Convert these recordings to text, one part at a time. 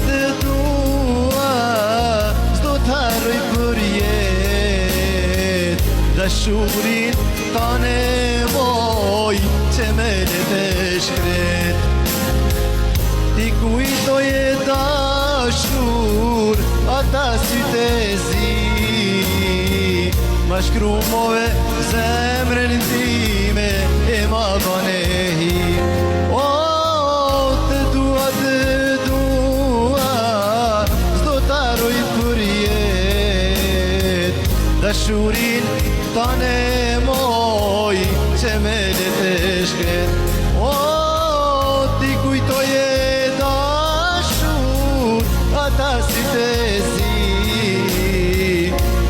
të dua, s'do t'harroj për jet. Dashurin tane moj, që me lete shkret. Ti kujtoj e dashur, ata sytë e zi. Ma shkrumove zemrën time, e ma bane hi. Të dua, s'do t'harroj për jet. Dashurin tane moj, që me lete shkret. Ti kujtoj e dashur, ata sytë e zi.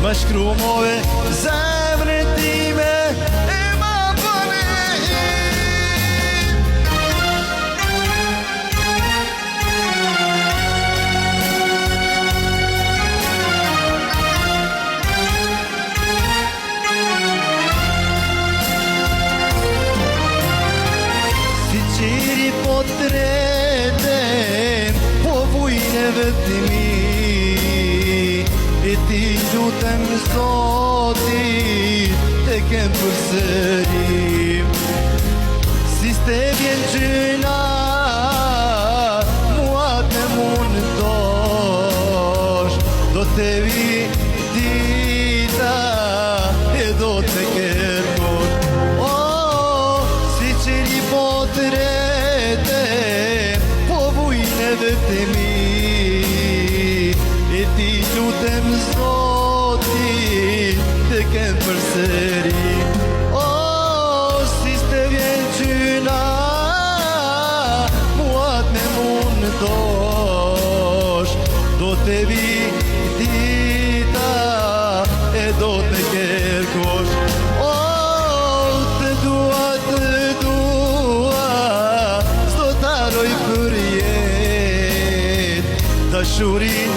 Ma shkrumove zemrën time, e ma bane hi. Si qiri po tretem, po vujnë e vetëmi. E ti lutem Zotit, te kem përsëri. Si s'te vjen gjyna, mua te mundosh. Do te vi dita, e do te kërkosh. Si qiri po tretem, po vujnë e vetëmi. E ti lutem Zotit, te kem përsëri. Si s'te vjen gjyna, mua me mundosh. Do te vi dita, e do te kërkosh. Të dua, s'do t'harroj për jet. Dashurin